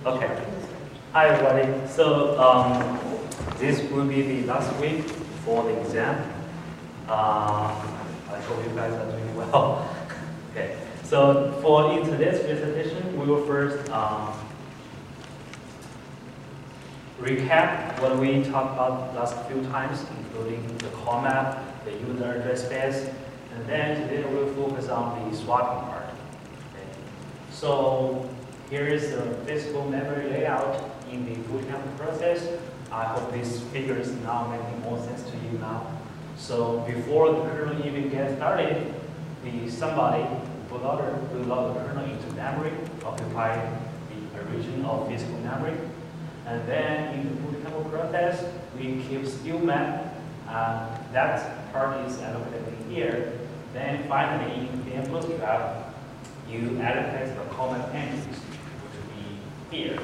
Okay. Hi everybody. So this will be the last week for the exam. I hope you guys are doing well. Okay. So in today's presentation, we will first recap what we talked about last few times, including the call map, the user address space, and then today we'll focus on the swapping part. Okay. So here is the physical memory layout in the bootcamp process. I hope these figures now making more sense to you now. So before the kernel even gets started, somebody will load the kernel into memory, occupy the region of physical memory. And then in the bootcamp process, we keep skill map. That part is allocated here. Then finally, in the bootstrap, you allocate the common entities, which will be here.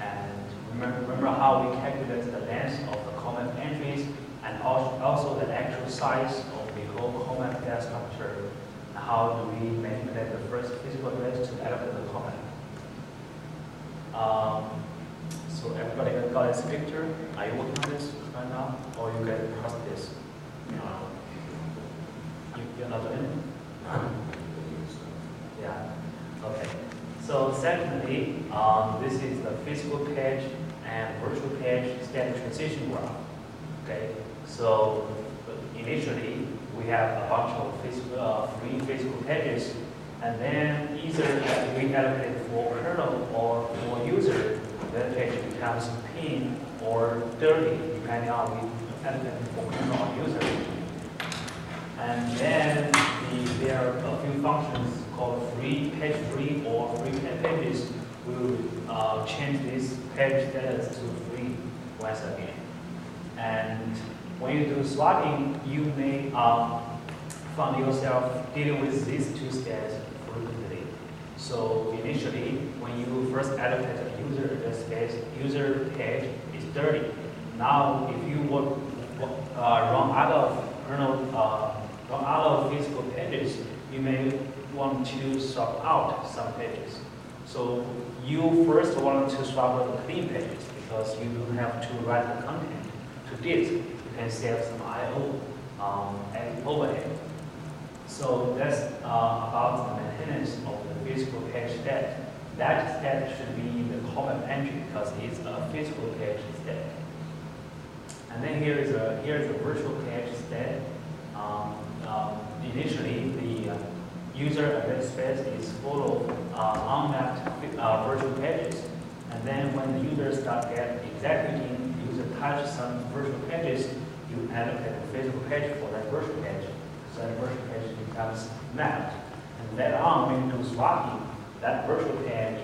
And remember how we calculate the length of the common entries and also the actual size of the whole common data structure. And how do we manipulate the first physical address to allocate the common? So everybody got this picture? Are you working on this right now? Or you get across this? You're not doing it? Yeah. Okay. So secondly, this is the physical page and virtual page state transition graph. Okay. So initially, we have a bunch of free physical pages, and then either we allocate for kernel or for user, that page becomes clean or dirty, depending on the allocate for kernel or user. And then there are a few functions called free page free or free pages. We will change this page status to free once again. And when you do swapping, you may find yourself dealing with these two states frequently. So initially, when you first allocate a user address space, user page is dirty. Now, if you would run out of kernel, run out of physical pages, you may want to swap out some pages. So you first want to swap out the clean pages because you don't have to write the content to disk. You can save some I/O overhead. So that's about the maintenance of the physical page state. That state should be in the common entry because it's a physical page state. And then here is a virtual page state. Initially, the user address space is full of unmapped virtual pages. And then when the user starts executing, the user touches some virtual pages, you allocate a physical page for that virtual page. So that virtual page becomes mapped. And later on, when you do swapping, that virtual page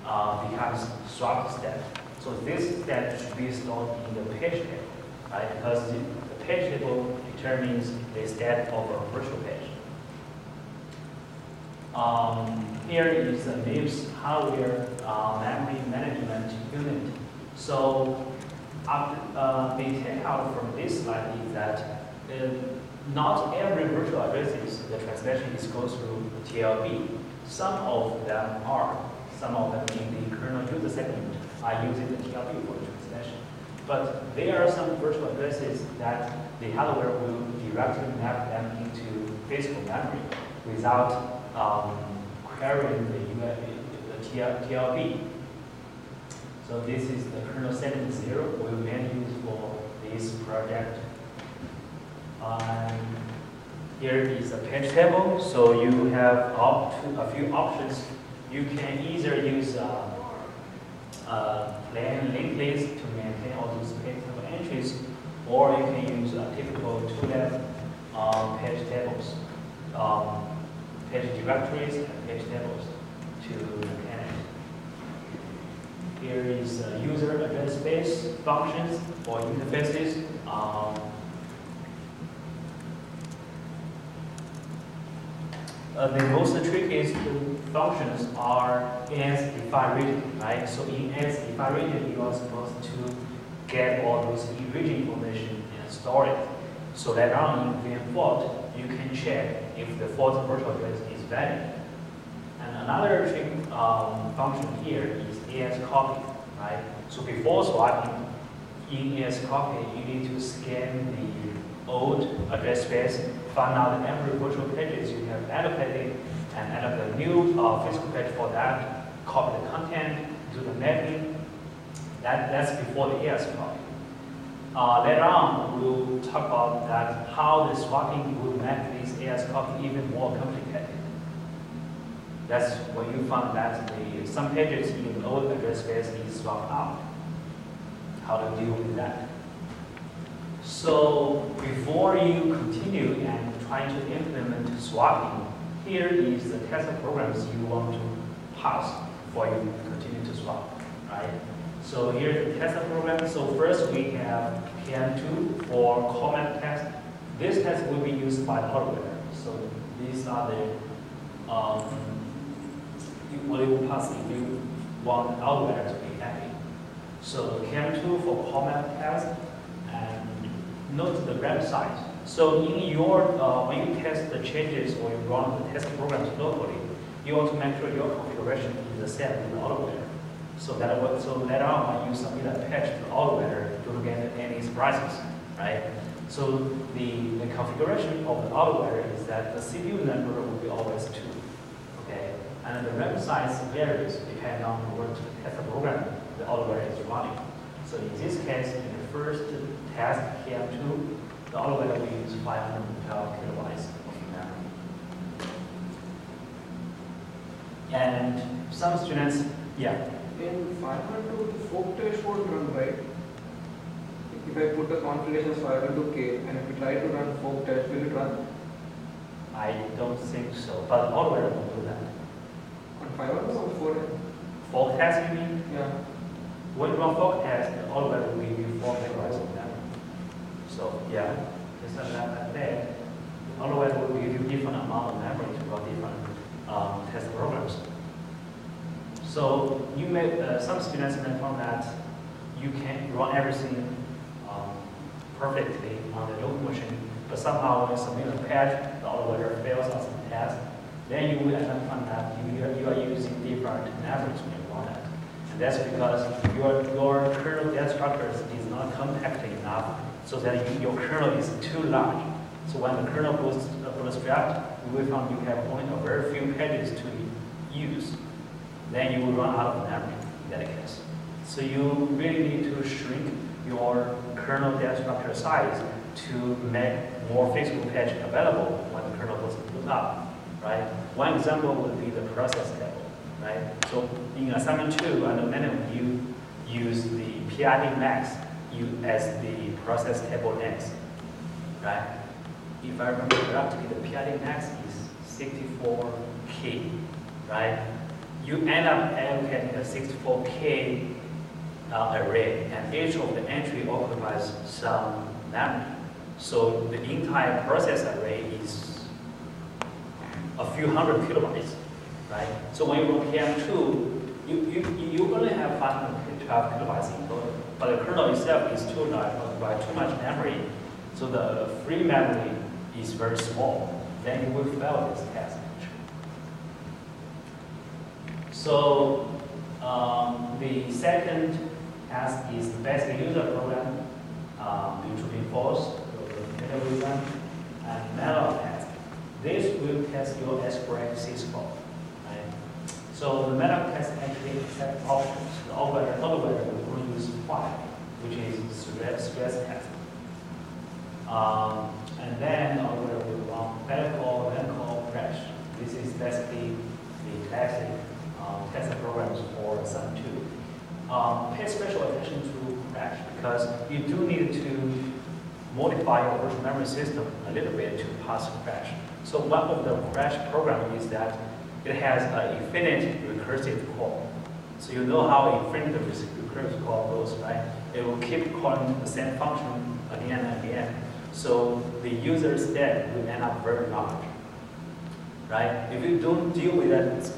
becomes swapped state. So this state should be stored in the page table, right? Because the page table determines the state of a virtual page. Here is the MIPS hardware memory management unit. So the takeout from this slide is that not every virtual addresses the translation is goes through TLB. Some of them are. Some of them in the kernel user segment are using the TLB for the translation. But there are some virtual addresses that the hardware will directly map them into physical memory without querying the TLB. So this is the kernel segment 0 we will use for this project. Here is a page table, so you have a few options. You can either use plain linked list to maintain all those page table entries, or you can use a typical two-level page tables, page directories and page tables to maintain it. Here is user address space functions or interfaces. The most trickiest functions are ASST3 region, right? So in ASST3 region, you are supposed to get all those region information and store it. So later on in VM fault, you can check if the fault virtual address is valid. And another trick function here is ASST3, right? So before swapping in ASST3, you need to scan the old address space, find out every virtual pages you have allocated, and allocate a new physical page for that, copy the content, do the mapping. That's before the ASST3. Later on, we'll talk about that how the swapping will make this ASST3 even more complicated. That's when you find that some pages in the old address space is swapped out. How to deal with that. So before you continue and try to implement swapping, here is the test programs you want to pass before you continue to swap, right? So here's the test program. So first we have PM2 for comment test. This test will be used by the hardware. So these are the what it will pass if you want the hardware to be happy. So PM2 for comment test, and note the RAM size. So in your when you test the changes or you run the test programs locally, you want to make sure your configuration is the same with the hardware. So later on, when you submit a patch to the hardware, you don't get any surprises, right? So the configuration of the hardware is that the CPU number will be always 2, okay? And the RAM size varies depending on what test program the hardware is running. So in this case, in the first test, PM2, the hardware will use 512 kilobytes of memory. And some students, yeah. In 512, the fork test won't run, right? If I put the configuration 512K and if we try to run fork test, will it run? I don't think so, but hardware will do that. On 512 or 4? Fork test, you mean? Yeah. When you run fork test, the hardware will give you 4 megabytes of memory. So yeah, just like that. The hardware will give you different amount of memory to run different test programs. So you may, some students may find that you can run everything perfectly on the local machine, but somehow when you submit a patch, the hardware fails on some test, then you will end up finding that you are using different memories when you run it. And that's because your kernel data structure is not compact enough, so that your kernel is too large. So when the kernel bootstrapped, you will find you have only a very few pages to use. Then you will run out of memory in that case. So you really need to shrink your kernel data structure size to make more physical page available when the kernel goes boot up, right? One example would be the process table, right? So in assignment 2, I know many of you use the PID max as the process table length, right? If I remember correctly, the PID max is 64K, right? You end up allocating a 64K array, and each of the entry occupies some memory. So the entire process array is a few hundred kilobytes, right? So when you run PM2, you only have 512 kilobytes in total, but the kernel itself is too large, occupies too much memory, so the free memory is very small. Then you will fail this test. So the second task is the basic user program, true and false, the middle reason, and malloc test. This will test your S-correct syscall, right? So the malloc test actually accepts options. The hardware will only use 5, which is stress test. And then the hardware will run then call crash. This is basically the classic test programs for Sun 2. Pay special attention to crash because you do need to modify your virtual memory system a little bit to pass crash. So one of the crash program is that it has an infinite recursive call. So you know how infinite recursive call goes, right? It will keep calling the same function again and again. So the user's state will end up very large, right? If you don't deal with that,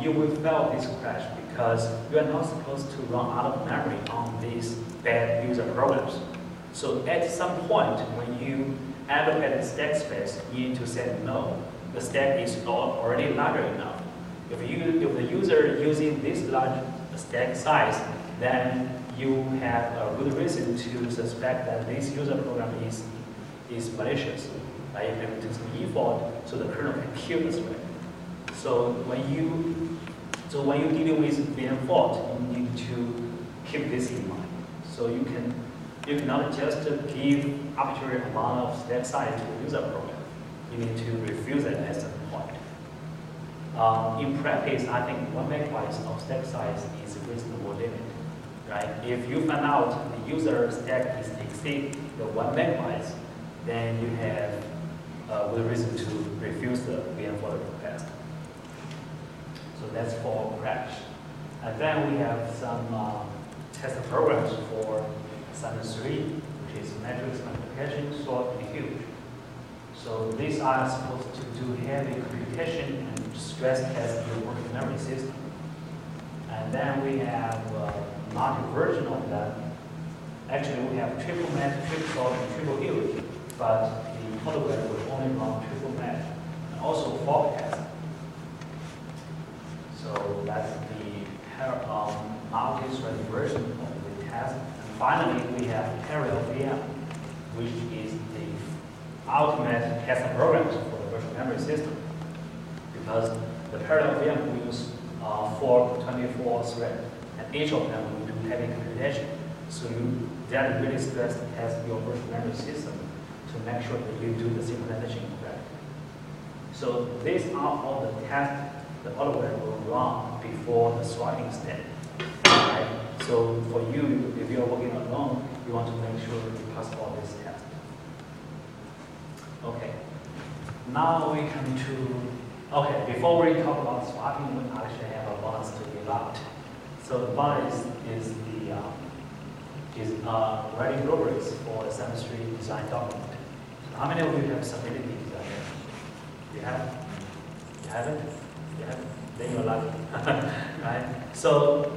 you will fail this crash because you are not supposed to run out of memory on these bad user programs. So at some point, when you allocate stack space, you need to say no. The stack is already larger enough. If the user using this large stack size, then you have a good reason to suspect that this user program is malicious. Right? You can do some default so the kernel can kill the thread. So when you're dealing with VM fault, you need to keep this in mind. So you cannot just give arbitrary amount of stack size to the user program. You need to refuse it at some point. In practice, I think 1 megabyte of stack size is a reasonable limit. Right? If you find out the user stack is exceed the 1 megabyte, then you have a good reason to refuse the VM fault request. So that's for crash. And then we have some test programs for ASST3, which is matrix multiplication, sort, and huge. So these are supposed to do heavy computation and stress test your working memory system. And then we have multi-version of that. Actually, we have triple match, triple sort, and triple huge, but the hardware will only run triple match, and also forecast. So that's the multi-thread version of the test. And finally, we have parallel VM, which is the ultimate test programs for the virtual memory system. Because the parallel VM will use 24 threads, and each of them will do heavy computation. So that really stress test your virtual memory system to make sure that you do the synchronization correctly. So these are all the tests the hardware will run before the swapping step. Right? So for you, if you're working alone, you want to make sure you pass all these tests. Okay. Now we come to, okay, before we talk about swapping, we actually have a bonus to give out. So the bonus is writing rubrics for the ASST3 design document. So how many of you have submitted the design? You have? You haven't? Yeah, then you're lucky, right? So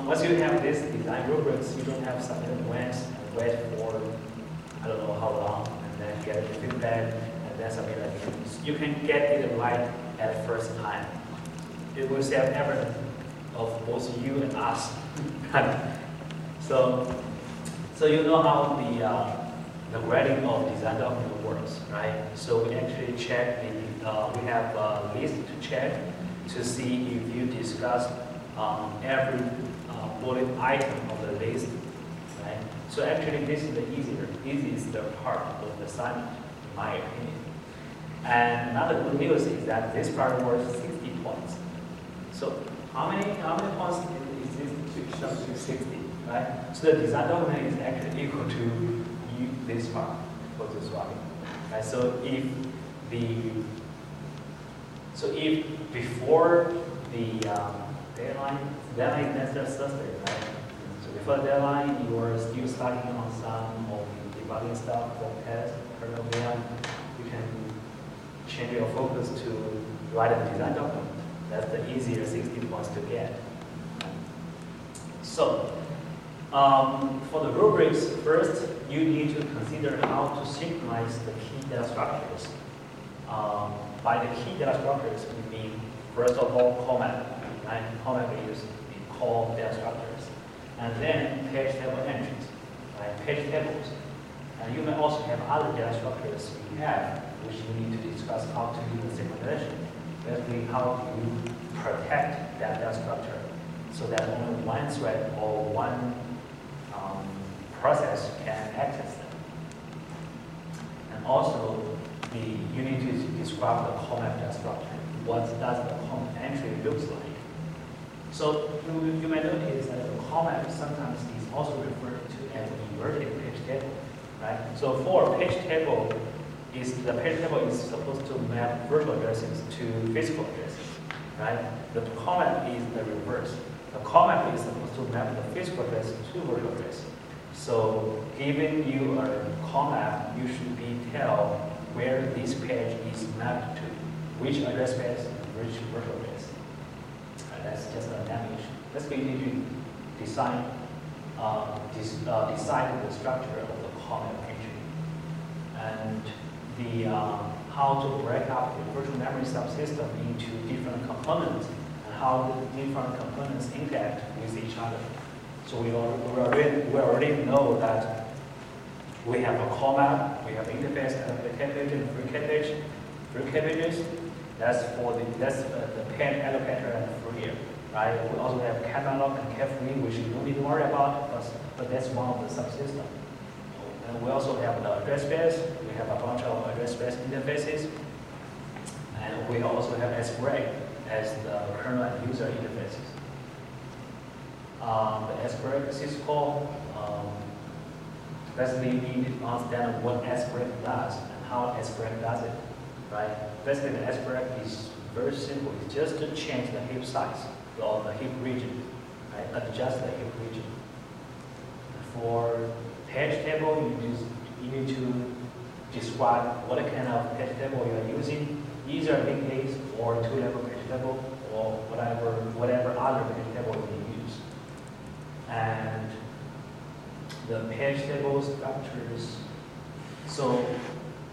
once you have this design rubrics, you don't have to submit it once and wait for I don't know how long, and then get the feedback, and then submit it again. You can get it right at first time. It will save effort of both you and us. So you know how the grading of design document works, right? So we actually check we have a list to check to see if you discuss every bullet item of the list, right? So actually this is the easiest part of the assignment, in my opinion. And another good news is that this part worth 60 points. So how many points is this? 60, right? So the design document is actually equal to this part for this one, right? So if before the deadline is next Thursday, right? So before the deadline, you are still starting on some of the debugging stuff for test, kernel VM, you can change your focus to write a design document. That's the easier 60 points to get. So for the rubrics, first you need to consider how to synchronize the key data structures. By the key data structures, we mean, first of all, call map. Right? Call map is the call data structures. And then page table entries, right? Page tables. And you may also have other data structures you have, which you need to discuss how to do the synchronization. Basically, how do you protect that data structure so that only one thread or one process can access them. And also, you need to describe the call map data structure. What does the call entry looks like? So you may notice that the call map sometimes is also referred to as an inverted page table, right? So for a page table, the page table is supposed to map virtual addresses to physical addresses, right? The call map is the reverse. The call map is supposed to map the physical address to virtual address. So given you a call map, you should tell where this page is mapped to, which address space and which virtual address. That's just a navigation. Let's go into decide the structure of the call map entry. And how to break up the virtual memory subsystem into different components and how the different components interact with each other. So we already know that we have a call map, we have interface, allocated page, and free cache page. Free cache pages, that's the page allocator and free, right? We also have catalog and cache-free, which you don't need to worry about, but that's one of the subsystems. And we also have the address space. We have a bunch of address space interfaces, and we also have ASST3 as the kernel and user interfaces. The ASST3 syscall, basically you need to understand what ASST3 does and how ASST3 does it, right? Basically, the ASST3 is very simple. It's just to change the heap size or the heap region, right? Adjust the heap region. For page table, you need to describe what kind of page table you are using, either linked list or two-level page table or whatever other page table you use. And the page table structures. So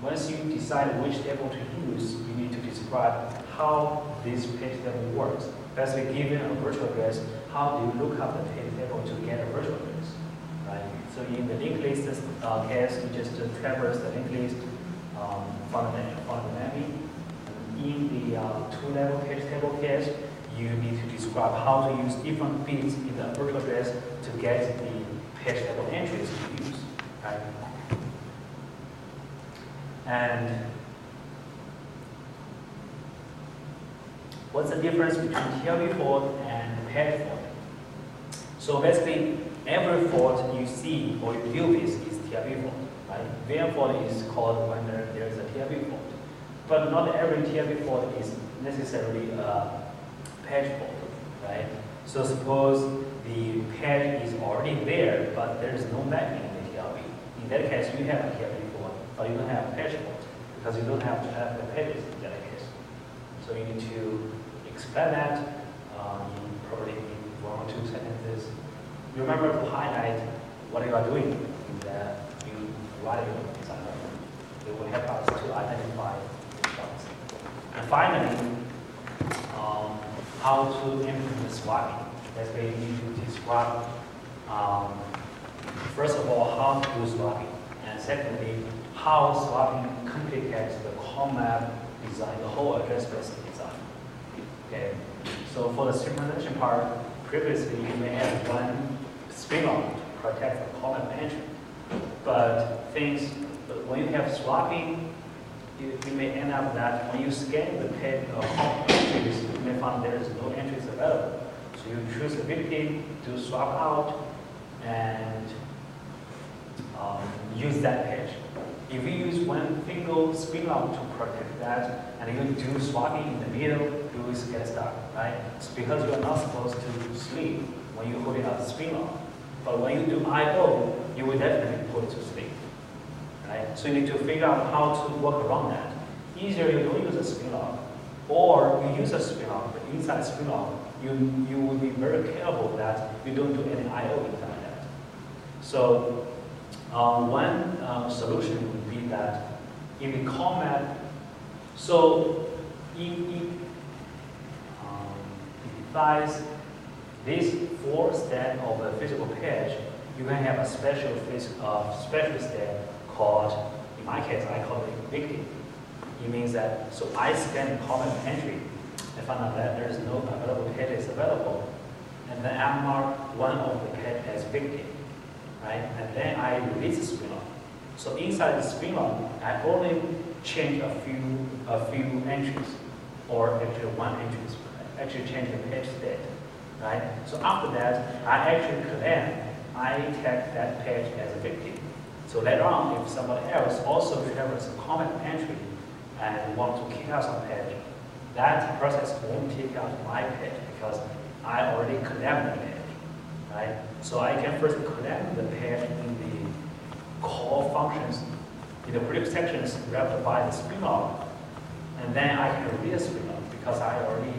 once you decide which table to use, you need to describe how this page table works. Basically, given a virtual address, how do you look up the page table to get a virtual address? Right. So in the linked list case, you just traverse the linked list from the memory. In the two-level page table case, you need to describe how to use different bits in the virtual address to get the page table entries to use. Right. And what's the difference between TLB fault and page fault? So basically, every fault you see or you deal with is TLB fault, right? VM fault is called when there is a TLB fault. But not every TLB fault is necessarily a page fault, right? So suppose the page is already there, but there is no mapping in the TLB. In that case, you have a TLB fault, but you don't have a page fault because you don't have to have the pages in that case. So you need to explain that in probably 1 or 2 sentences. Remember to highlight what you are doing in the writing design. It will help us to identify the spots. And finally, how to implement the swapping. Basically, you need to describe, first of all, how to do swapping, and secondly, how swapping complicates the call map design, the whole address space design. Okay, so for the synchronization part, previously you may have one spin-off to protect the call map entry, but when you have swapping, you may end up that when you scan the page of entries, you may find there is no entries available. So you choose the victim to swap out and use that page. If you use one single spin-off to protect that, and you do swapping in the middle, you will get stuck, right? It's because you are not supposed to sleep when you hold it as a spin-off. But when you do I/O, you will definitely put it to sleep, right? So you need to figure out how to work around that. Either you don't use a spin-off, or you use a spin-off, but inside spin-off, you will be very careful that you don't do any I/O inside that. So one solution would be that in the call map, so it defines this 4 step of a physical page. You can have a special step called, in my case, I call it victim. It means that, so I scan the call map entry, I found out that there is no available pages available, and then I mark one of the page as victim, right? And then I release the spin-off. So inside the spin-off, I only change a few entries, or actually one entry, actually change the page state, right? So after that, I actually claim I tag that page as a victim. So later on, if someone else also traverses a comment entry and want to kick out some page, that process won't kick out my page because I already claimed the page, right? So I can first claim the page in the call functions, in the predict sections wrapped by the spin-off, and then I can re-spin-off because I already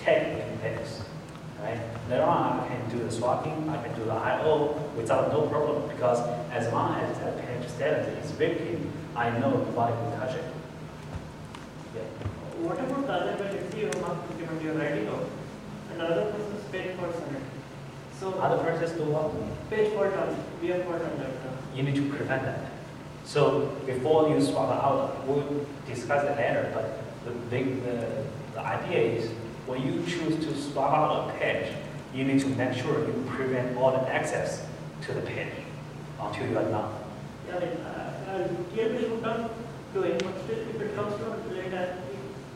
tagged the pages, right? Later on, I can do the swapping, I can do the I/O without no problem, because as long as that page status is victim, I know nobody will touch it. Yeah. What about the other way? Let's say you have document you're writing out, and another process page fault on it. So Other process do what? page fault on, we have fault on that. You need to prevent that. So before you swap out, we'll discuss it later, but the idea is when you choose to swap out a page, you need to make sure you prevent all the access to the page until you are done. Yeah, clearly should not do it, but still if it comes to later,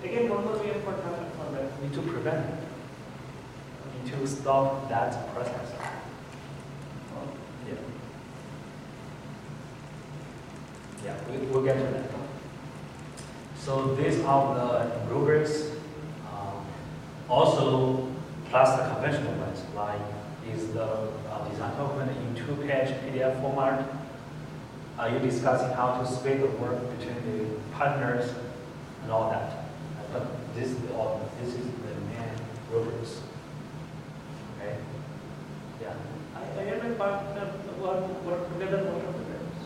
again one more we have fault happens on that. You need to prevent it. You need to stop that process. Yeah. Yeah, we'll get to that. So these are the rubrics. Also, plus the conventional ones, like is the design document in two-page PDF format. You're discussing how to split the work between the partners and all that. But this is the main rubrics. Okay? Yeah. I am a partner work together most of the times.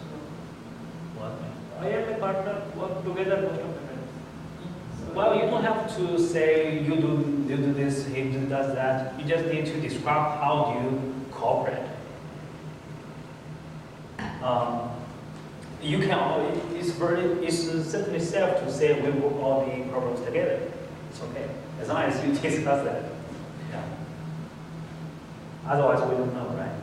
What? I am a partner work together most of the times. Well, you don't have to say you do this, he does that. You just need to describe how you cooperate. You can. It's simply safe to say we work all the problems together. It's okay as long as you discuss that. Yeah. Otherwise, we don't know, right?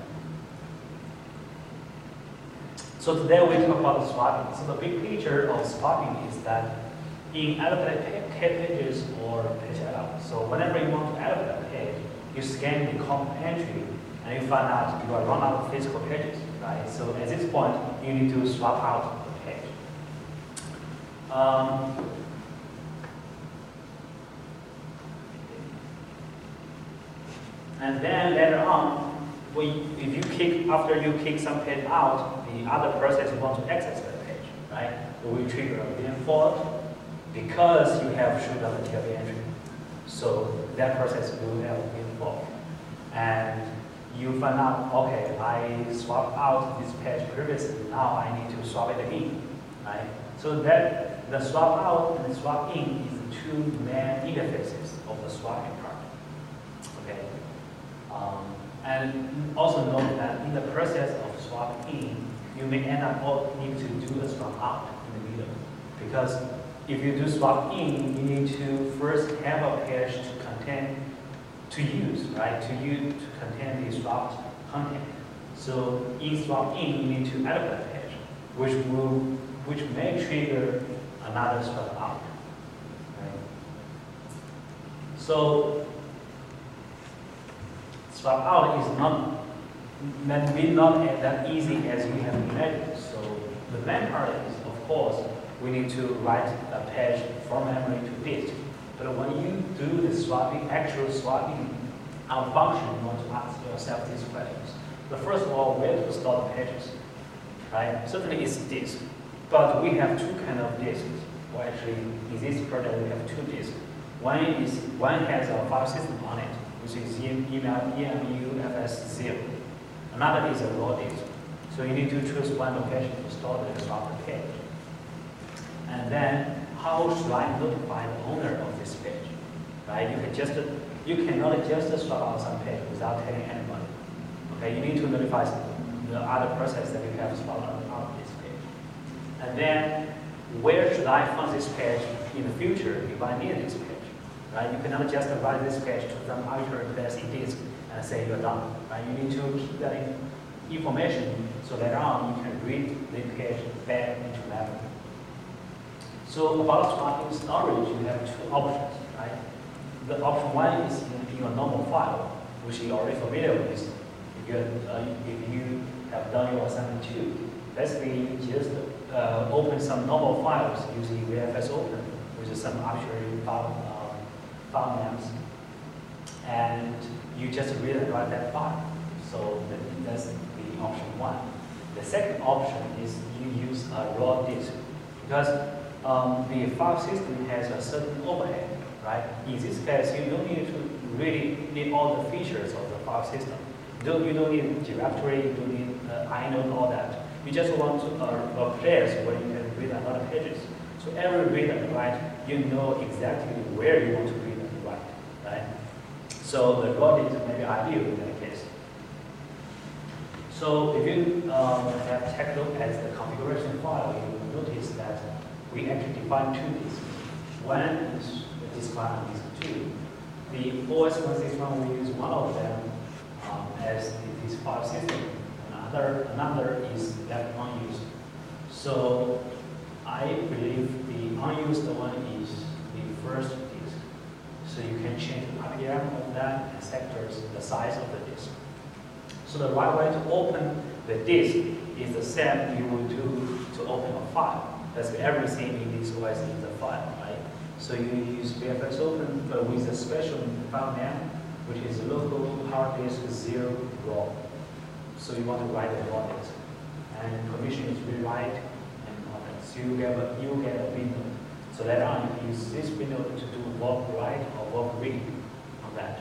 So today we talk about swapping. So the big picture of swapping is that in allocate pages or page layout. So whenever you want to allocate a page, you scan the common entry and you find out you are run out of physical pages, right? So at this point, you need to swap out the page. And then later on, after you kick some page out, the other process you want to access that page, right? So we trigger a VM fault because you have shoot up the TLB entry. So that process will have a VM fault. And you find out, okay, I swapped out this page previously, now I need to swap it in, right? So that the swap out and the swap in is the two main interfaces of the swapping part, okay? And also note that in the process of swap in, you may end up need to do a swap out in the middle. Because if you do swap in, you need to first have a page to use, right? To contain the swapped content. So in swap in, you need to allocate a page, which may trigger another swap out. Right? So swap out is not that easy as you have imagined. So the main part is, of course, we need to write a page from memory to disk. But when you do the actual swapping out function, you want to ask yourself these questions. The first of all, where to store the pages, right? Certainly it's disk, but we have two kinds of disks. Well, actually, in this project, we have two disks. One has a file system on it, which is EMU FS0. Another is a raw disk. So you need to choose one location to store the swapped page. And then, how should I notify the owner of this page? Right? You cannot just swap out some page without telling anybody. Okay, you need to notify the other process that you have swapped out this page. And then, where should I find this page in the future if I need this page? Right? You cannot just write this page to some arbitrary place in disk and say you're done. Right? You need to keep that information so later on you can read the page back into memory. So about swapping storage, you have two options, right? The option one is in your normal file, which you're already familiar with. If you have done your assignment too, basically you just open some normal files using VFS Open, which is some arbitrary file names, and you just read and write that file. So that's the option one. The second option is you use a raw disk, because the file system has a certain overhead, right? In this case, you don't need to really need all the features of the file system. You don't need directory, you don't need inode, all that. You just want a place where you can read a lot of pages. So every read and write, you know exactly where you want to read and write, right? So the raw data may be ideal in that case. So if you take a look at the configuration file, you will notice that we actually define two disks. One is the disk 1 and disk 2. The OS 161, we use one of them as the disk file system. Another is left unused. So I believe the unused one is the first disk. So you can change the RPM of that and sectors, the size of the disk. So the right way to open the disk is the same you would do to open a file. That's everything in this OS is a file, right? So you use VFS open, but with a special file name, which is local hard disk 0 raw. So you want to write the raw disk, and permission is rewrite and all that. So you get a window. So later on, you can use this window to do warp write or warp read on that.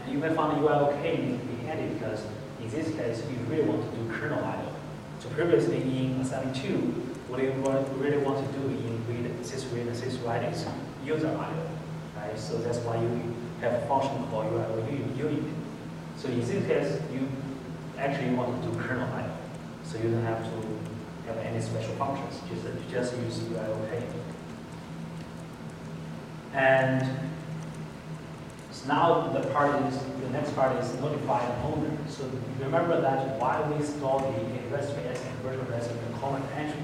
And you may find the UI OK need to be handy because in this case, you really want to do kernel I/O. So previously in ASST3, what you really want to do in read sysread and syswrite is user I/O, right? So that's why you have a function called UI unit. So in this case, you actually want to do kernel I/O. So you don't have to have any special functions, just use UI OK. And so now the next part is notify the owner. So remember that why we store the ASST3 and virtual address in the comment entry,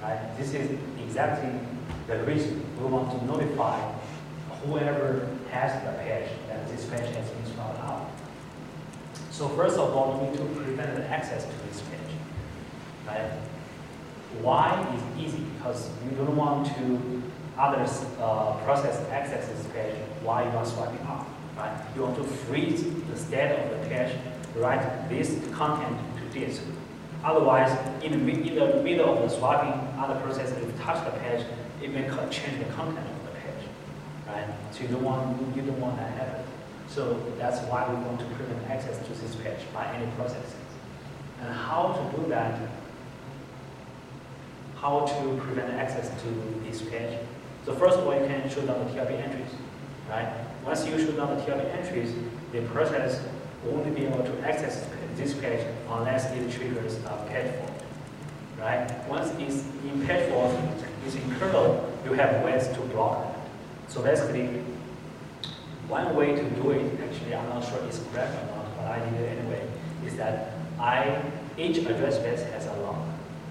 right? This is exactly the reason we want to notify whoever has the page that this page has been swallowed out. So first of all, we need to prevent the access to this page, right? Why is easy? Because you don't want to others process access this page while you are swiping up, right? You want to freeze the state of the page, write this content to disk. Otherwise, in the middle of the swiping, other process will touch the page, it may change the content of the page, right? So you don't want that to happen. So that's why we want to prevent access to this page by any processes. And how to do that? How to prevent access to this page? So first of all, you can show down the TLB entries, right? Once you show down the TLB entries, the process won't be able to access this page unless it triggers a page fault, right? Once it's in page fault, it's in kernel, you have ways to block that. So basically, one way to do it, actually I'm not sure it's correct or not, but I did it anyway, is that each address space has a lock,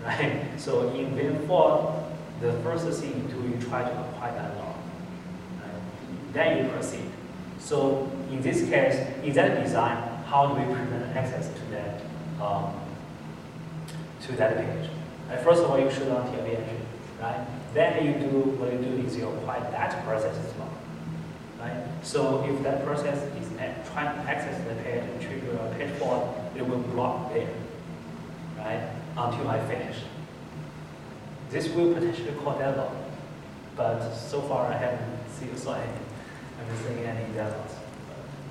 right? So in Vim4, the first thing you do, you try to apply that lock, right? Then you proceed. So in this case, in that design, how do we prevent access to that page? Right? First of all, you show down TLB entry, right? Then you do what you do is you apply that process as well. Right? So if that process is trying to access the page and trigger a page fault, it will block there, right? Until I finish. This will potentially cause deadlock, but so far I haven't seen any deadlocks.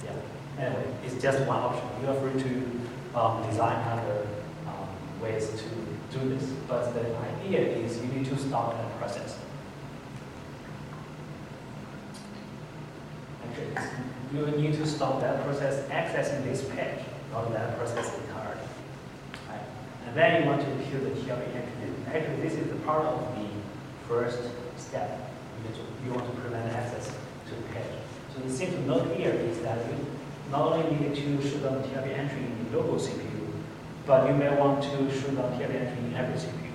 Yeah. Anyway, it's just one option. You are free to design other ways to do this, but the idea is you need to stop that process. You need to stop that process accessing this page, not that process entirely. Right? And then you want to kill the TLB entry. Actually, this is the part of the first step. You want to prevent access to the page. So the thing to note here is that you not only need to shoot down the TLB entry in the local CPU, but you may want to shoot down TLB entry in every CPU.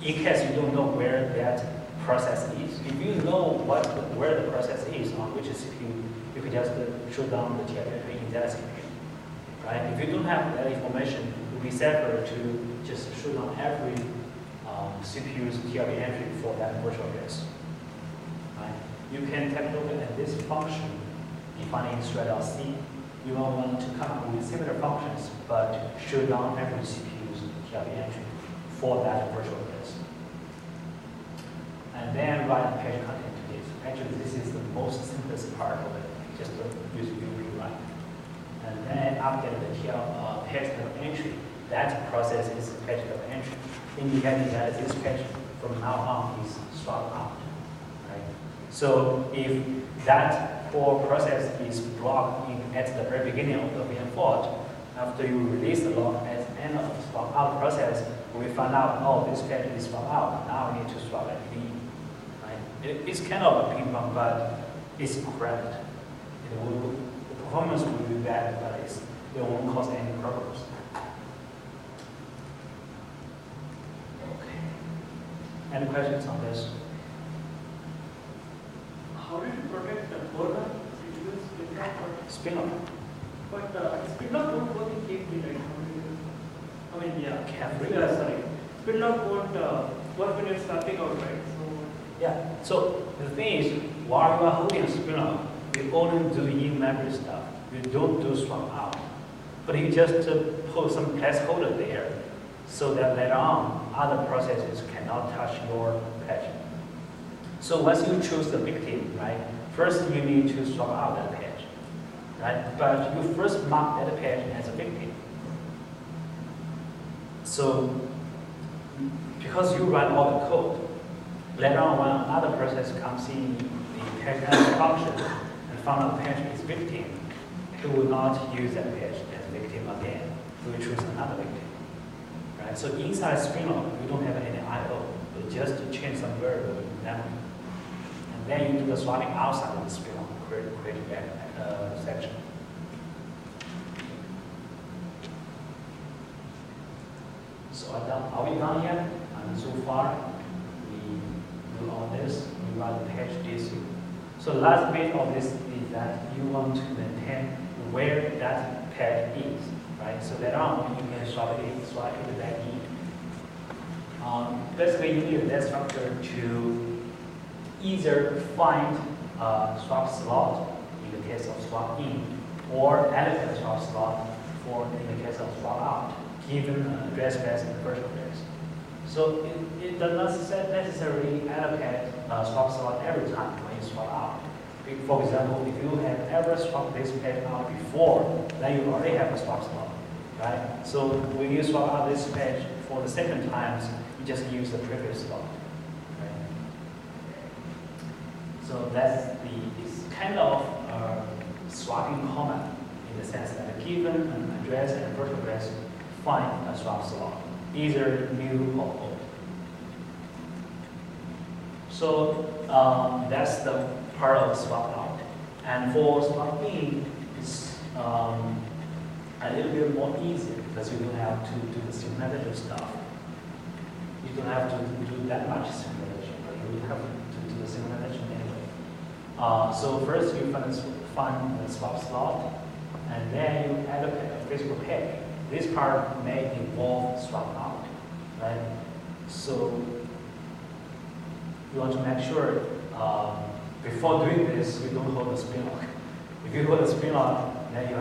In case you don't know where that process is. If you know where the process is on which CPU, you can just shoot down the TLB entry in that CPU. Right? If you don't have that information, it would be safer to just shoot down every CPU's TLB entry for that virtual address. Right? You can take a look at this function defining thread.c. You will want to come up with similar functions, but shoot down every CPU's TLB entry for that virtual address. And then write page content to this. Actually, this is the most simplest part of it. Just use view rewrite. and then update the page level entry. That process is page level entry, indicating that this page from now on is swapped out. Right? So if that whole process is blocked at the very beginning of the VM fault, after you release the log at the end of the swap out process, we find out, oh, this page is swapped out. Now we need to swap it in. Right? It's kind of a ping pong, but it's correct. The performance will be bad, but it won't cause any problems. Okay. Any questions on this? How did you protect the border? Spin-off. But spin-off won't work in KFree, right? I mean, yeah. Carefree? Sorry. Spin-off won't work when you're swapping out, right? So, yeah. So the thing is, while you are holding a spin-off, you only do in-memory stuff. You don't do swap out. But you just put some placeholder there so that later on, other processes cannot touch your patch. So once you choose the victim, right, first you need to swap out that patch, right? But you first mark that patch as a victim. So because you run all the code, later on when another process comes in the patch as function and found out the patch is victim, it will not use that patch as victim again. It will choose another victim. Right? So inside spin-off, you don't have any I/O. You just change some variable in memory. And then you do the swapping outside of the spin-off, create a section. So are we done yet? And so far, we do all this, we run the patch DC. So last bit of this is that you want to maintain where that patch is, right? So later on, you can swap it back in. Basically, you need that structure to either find a swap slot in the case of swap in, or allocate a swap slot for in the case of swap out, given an address space and virtual address. So it does not necessarily allocate a swap slot every time when you swap out. For example, if you have ever swapped this page out before, then you already have a swap slot, right? So when you swap out this page for the second time, you just use the previous slot, right? So it's kind of swapping command in the sense that given an address and virtual address, find a swap slot, either new or old. So that's the part of swap out. And for swap in, it's a little bit more easier because you don't have to do the simulation stuff. You don't have to do that much simulation, but you have to do the simulation anyway. So first you find the swap slot, and then you allocate a physical page. This part may involve swap out, right? So you want to make sure before doing this, you don't hold the spin lock. If you hold the spin lock, then you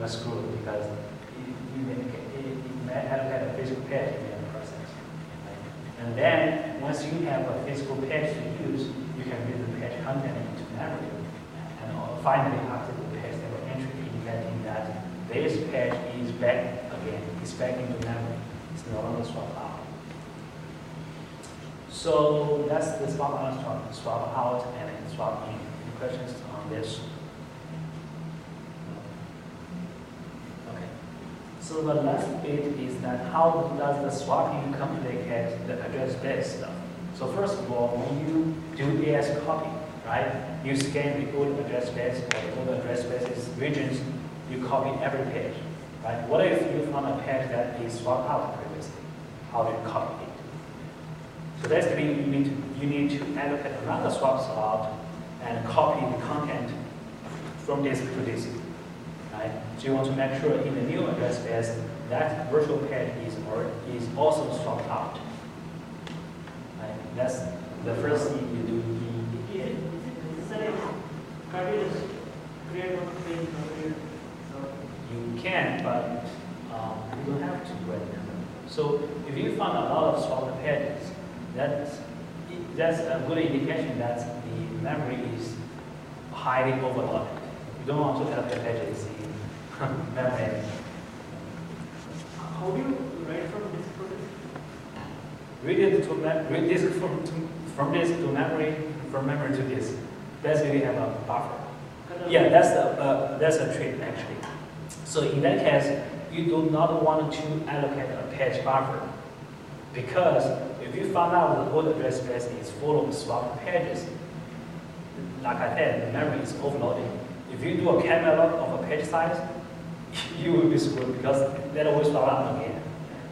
are screwed because it may allocate a physical page in the process. Right? And then once you have a physical page to use, you can read the page content into memory. And finally, after the page level entry, indicating that this page is back again, it's back into memory. It's no longer swapped out. So that's the swap on, swap out, and then swap in. Any questions on this? Okay. So the last bit is that how does the swapping complicate the address space stuff? So first of all, when you do AS copy, right? You scan the old address space or the old address spaces regions. You copy every page, right? What if you found a page that is swapped out previously? How do you copy it? So basically, you need to allocate another swap slot and copy the content from disk to disk, right? So you want to make sure in the new address space that virtual page is also swapped out. Right? That's the first thing you do. Is it necessary? Can't you just create one page or create? You can, but you don't have to right now. So if you find a lot of swapped pages, that's a good indication that the memory is highly overloaded. You don't want to allocate pages in memory. How do you write from disk to disk? Read disk from disk to memory, from memory to disk. Basically, have a buffer. Yeah, that's a trick actually. So in that case, you do not want to allocate a page buffer, because if you find out the old address space is full of swapped pages, like I said, the memory is overloading. If you do a catalog of a page size, you will be screwed because that always swap out again.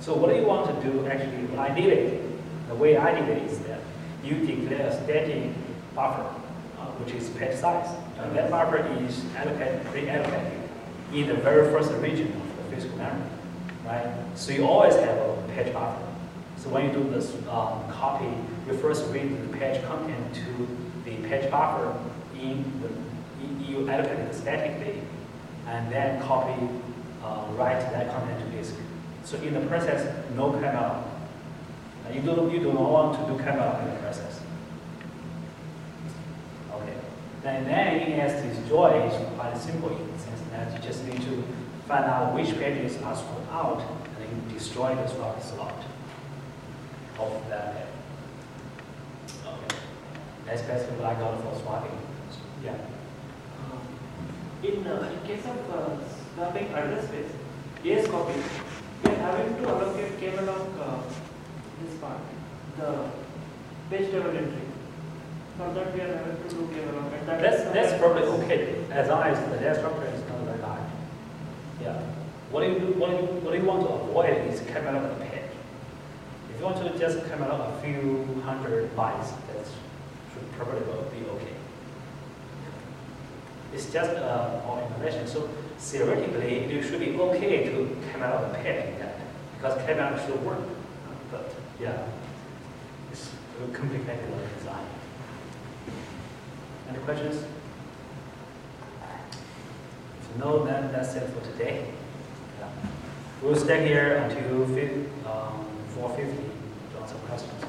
So what you want to do actually, when I did it, the way I did it is that you declare a static buffer, which is page size. And that buffer is pre-allocated in the very first region of the physical memory, right? So you always have a page buffer. So when you do this copy, you first read the page content to the page buffer you allocate it statically, and then copy, write that content to disk. So in the process, no camera. You do not want to do camera in the process. Okay. Then in ASST3 joy is quite simple in the sense that you just need to find out which pages are swapped out, and then you destroy the swap slot of that page. Okay. That's basically what I got for swapping. Yeah. In case of swapping address space, AS copy, we are having to allocate k-malloc this part, the page table entry. For that we are having to do k-malloc. That's probably okay, as long as the data structure is not very large. Yeah. What do you want to avoid is k-malloc a page. If you want to just k-malloc a few hundred bytes, that should probably be okay. It's just more information. So theoretically, it should be okay to k-malloc a page in that, because k-malloc should work. But yeah, it's a complicated design. Any questions? If no, then that's it for today. Yeah. We'll stay here until 4:50 to answer questions.